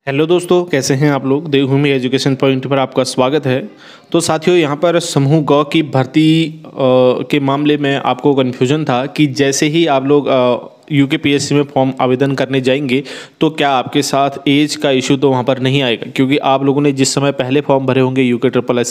Hello दोस्तों, कैसे हैं आप लोग। देवभूमि एजुकेशन पॉइंट पर आपका स्वागत है। तो साथियों, यहाँ पर समूह ग की भर्ती के मामले में आपको कन्फ्यूजन था कि जैसे ही आप लोग यूकेपीएससी में फॉर्म आवेदन करने जाएंगे तो क्या आपके साथ एज का इशू तो वहाँ पर नहीं आएगा, क्योंकि आप लोगों ने जिस समय पहले फॉर्म भरे होंगे यूके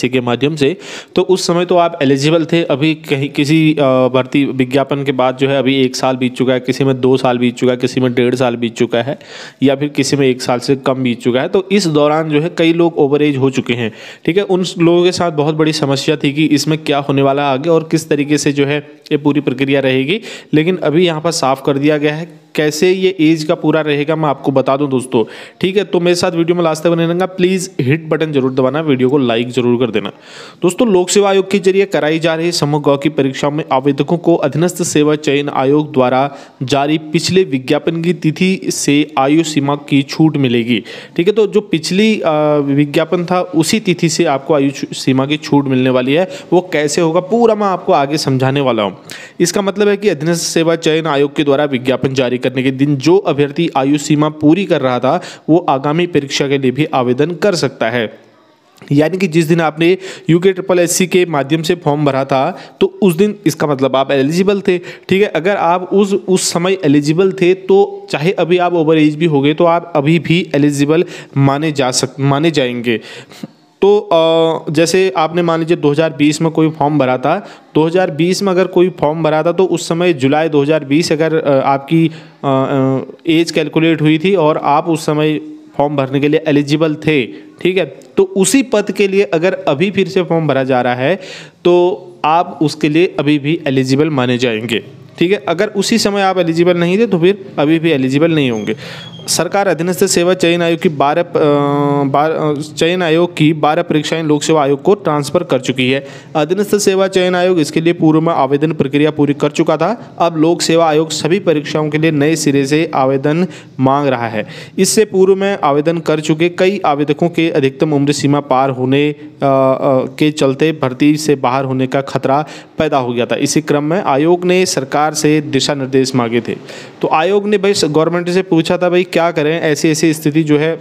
के माध्यम से, तो उस समय तो आप एलिजिबल थे। अभी कहीं किसी भर्ती विज्ञापन के बाद जो है अभी 1 साल बीत चुका है, किसी में 2 साल बीत चुका है, किसी में 1.5 साल बीत चुका है, या फिर किसी में 1 साल से कम बीत चुका है। तो इस दौरान जो है कई लोग ओवर एज हो चुके हैं। ठीक है, उन लोगों के साथ बहुत बड़ी समस्या थी कि इसमें क्या होने वाला है आगे और किस तरीके से जो है ये पूरी प्रक्रिया रहेगी। लेकिन अभी यहाँ पर साफ कर दिया गया है कैसे ये एज का पूरा रहेगा, मैं आपको बता दूं दोस्तों। ठीक है, तो मेरे साथ वीडियो में लास्ट तक बने रहना। प्लीज़ हिट बटन जरूर दबाना, वीडियो को लाइक जरूर कर देना। दोस्तों, लोक सेवा आयोग के जरिए कराई जा रही समूह ग की परीक्षा में आवेदकों को अधीनस्थ सेवा चयन आयोग द्वारा जारी पिछले विज्ञापन की तिथि से आयु सीमा की छूट मिलेगी। ठीक है, तो जो पिछली विज्ञापन था उसी तिथि से आपको आयु सीमा की छूट मिलने वाली है। वो कैसे होगा पूरा मैं आपको आगे समझाने वाला हूँ। इसका मतलब है कि अधीनस्थ सेवा चयन आयोग के द्वारा विज्ञापन जारी करने के दिन जो अभ्यर्थी आयु सीमा पूरी कर रहा था वो आगामी परीक्षा के लिए भी आवेदन कर सकता है। यानी कि जिस दिन आपने यूके के माध्यम से फॉर्म भरा था तो उस दिन, इसका मतलब आप एलिजिबल थे। ठीक है, अगर आप उस समय एलिजिबल थे तो चाहे अभी आप ओवर एज भी हो गए तो आप अभी भी एलिजिबल माने जाएंगे। तो जैसे आपने मान लीजिए 2020 में कोई फॉर्म भरा था, 2020 में अगर कोई फॉर्म भरा था तो उस समय जुलाई 2020 अगर आपकी एज कैलकुलेट हुई थी और आप उस समय फॉर्म भरने के लिए एलिजिबल थे। ठीक है, तो उसी पद के लिए अगर अभी फिर से फॉर्म भरा जा रहा है तो आप उसके लिए अभी भी एलिजिबल माने जाएंगे। ठीक है, अगर उसी समय आप एलिजिबल नहीं थे तो फिर अभी भी एलिजिबल नहीं होंगे। सरकार अधीनस्थ सेवा चयन आयोग की 12 परीक्षाएं लोक सेवा आयोग को ट्रांसफर कर चुकी है। अधीनस्थ सेवा चयन आयोग इसके लिए पूर्व में आवेदन प्रक्रिया पूरी कर चुका था। अब लोक सेवा आयोग सभी परीक्षाओं के लिए नए सिरे से आवेदन मांग रहा है। इससे पूर्व में आवेदन कर चुके कई आवेदकों के अधिकतम उम्र सीमा पार होने के चलते भर्ती से बाहर होने का खतरा पैदा हो गया था। इसी क्रम में आयोग ने सरकार से दिशा निर्देश मांगे थे। तो आयोग ने भाई गवर्नमेंट से पूछा था, भाई क्या करें, ऐसी ऐसी स्थिति जो है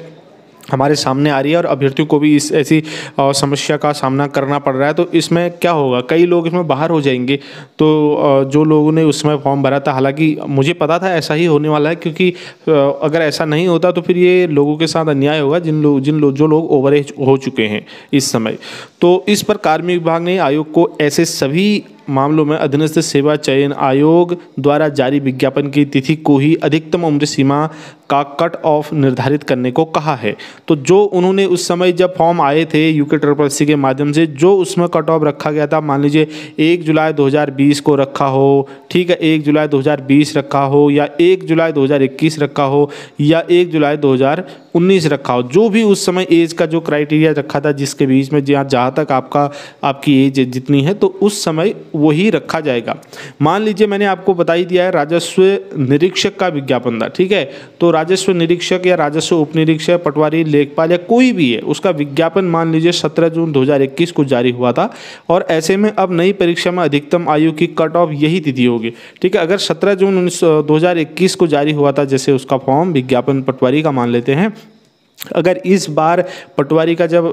हमारे सामने आ रही है और अभ्यर्थियों को भी इस ऐसी समस्या का सामना करना पड़ रहा है, तो इसमें क्या होगा, कई लोग इसमें बाहर हो जाएंगे। तो जो लोगों ने उस समय फॉर्म भरा था, हालांकि मुझे पता था ऐसा ही होने वाला है, क्योंकि अगर ऐसा नहीं होता तो फिर ये लोगों के साथ अन्याय होगा जो लोग ओवर एज हो चुके हैं इस समय। तो इस पर कार्मिक विभाग ने आयोग को ऐसे सभी मामलों में अधीनस्थ सेवा चयन आयोग द्वारा जारी विज्ञापन की तिथि को ही अधिकतम उम्र सीमा का कट ऑफ निर्धारित करने को कहा है। तो जो उन्होंने उस समय जब फॉर्म आए थे यूके के माध्यम से, जो उसमें कट ऑफ रखा गया था, मान लीजिए 1 जुलाई 2020 को रखा हो, ठीक है, 1 जुलाई 2020 रखा हो, या 1 जुलाई 2021 रखा हो, या 1 जुलाई 2019 रखा हो, जो भी उस समय एज का जो क्राइटेरिया रखा था जिसके बीच में जहाँ तक आपकी एज जितनी है तो उस समय वही रखा जाएगा। मान लीजिए मैंने आपको बता ही दिया है, राजस्व निरीक्षक का विज्ञापन था। ठीक है, तो राजस्व निरीक्षक या राजस्व उप निरीक्षक, पटवारी, लेखपाल या कोई भी है, उसका विज्ञापन मान लीजिए 17 जून 2021 को जारी हुआ था। और ऐसे में अब नई परीक्षा में अधिकतम आयु की कट ऑफ यही तिथि होगी। ठीक है, अगर 17 जून 2021 को जारी हुआ था, जैसे उसका फॉर्म विज्ञापन पटवारी का मान लेते हैं, अगर इस बार पटवारी का जब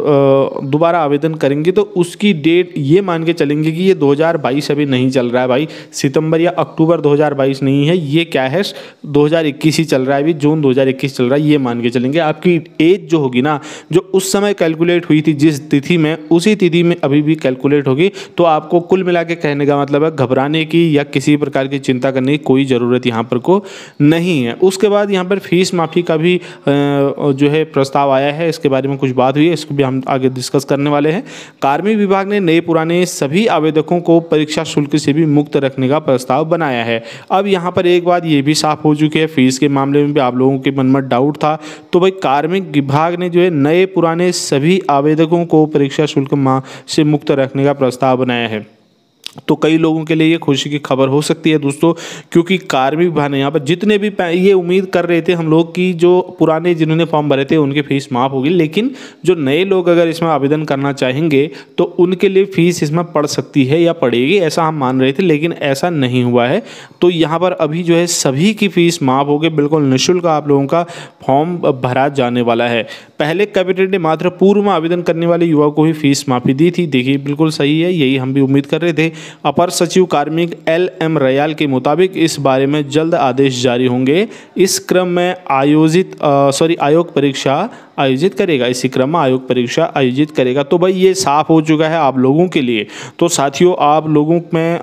दोबारा आवेदन करेंगे तो उसकी डेट ये मान के चलेंगे कि ये 2022 अभी नहीं चल रहा है भाई, सितंबर या अक्टूबर 2022 नहीं है, ये क्या है 2021 ही चल रहा है, अभी जून 2021 चल रहा है, ये मान के चलेंगे। आपकी एज जो होगी ना, जो उस समय कैलकुलेट हुई थी जिस तिथि में, उसी तिथि में अभी भी कैलकुलेट होगी। तो आपको कुल मिला के कहने का मतलब है घबराने की या किसी प्रकार की चिंता करने की कोई ज़रूरत यहाँ पर को नहीं है। उसके बाद यहाँ पर फीस माफ़ी का भी जो है प्रस्ताव आया है, इसके बारे में कुछ बात हुई है, इसको भी हम आगे डिस्कस करने वाले हैं। कार्मिक विभाग ने नए पुराने सभी आवेदकों को परीक्षा शुल्क से भी मुक्त रखने का प्रस्ताव बनाया है। अब यहाँ पर एक बात ये भी साफ हो चुकी है, फीस के मामले में भी आप लोगों के मन में डाउट था, तो भाई कार्मिक विभाग ने जो है नए पुराने सभी आवेदकों को परीक्षा शुल्क से मुक्त रखने का प्रस्ताव बनाया है। तो कई लोगों के लिए ये खुशी की खबर हो सकती है दोस्तों, क्योंकि कार्मिक विभाग ने यहाँ पर जितने भी ये उम्मीद कर रहे थे हम लोग कि जो पुराने जिन्होंने फॉर्म भरे थे उनकी फीस माफ़ होगी, लेकिन जो नए लोग अगर इसमें आवेदन करना चाहेंगे तो उनके लिए फीस इसमें पड़ सकती है या पड़ेगी, ऐसा हम मान रहे थे, लेकिन ऐसा नहीं हुआ है। तो यहाँ पर अभी जो है सभी की फीस माफ़ होगी, बिल्कुल निःशुल्क आप लोगों का फॉर्म भरा जाने वाला है। पहले कैबिनेट ने मात्र पूर्व में आवेदन करने वाले युवाओं को ही फीस माफ़ी दी थी। देखिए बिल्कुल सही है, यही हम भी उम्मीद कर रहे थे। अपर सचिव कार्मिक LM रयाल के मुताबिक इस बारे में जल्द आदेश जारी होंगे। इस क्रम में आयोग परीक्षा आयोजित करेगा, इसी क्रम में आयोग परीक्षा आयोजित करेगा। तो भाई ये साफ हो चुका है आप लोगों के लिए। तो साथियों आप लोगों में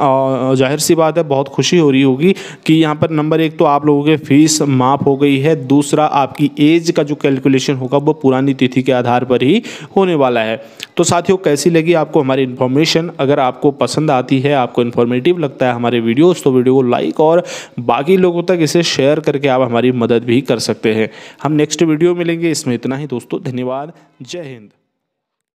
जाहिर सी बात है बहुत खुशी हो रही होगी कि यहाँ पर नंबर 1 तो आप लोगों के फीस माफ़ हो गई है, दूसरा आपकी एज का जो कैलकुलेशन होगा वो पुरानी तिथि के आधार पर ही होने वाला है। तो साथियों कैसी लगी आपको हमारी इन्फॉर्मेशन? अगर आपको पसंद आती है, आपको इन्फॉर्मेटिव लगता है हमारे वीडियोस, तो वीडियो को लाइक और बाकी लोगों तक इसे शेयर करके आप हमारी मदद भी कर सकते हैं। हम नेक्स्ट वीडियो मिलेंगे, इसमें इतना ही दोस्तों, धन्यवाद, जय हिंद।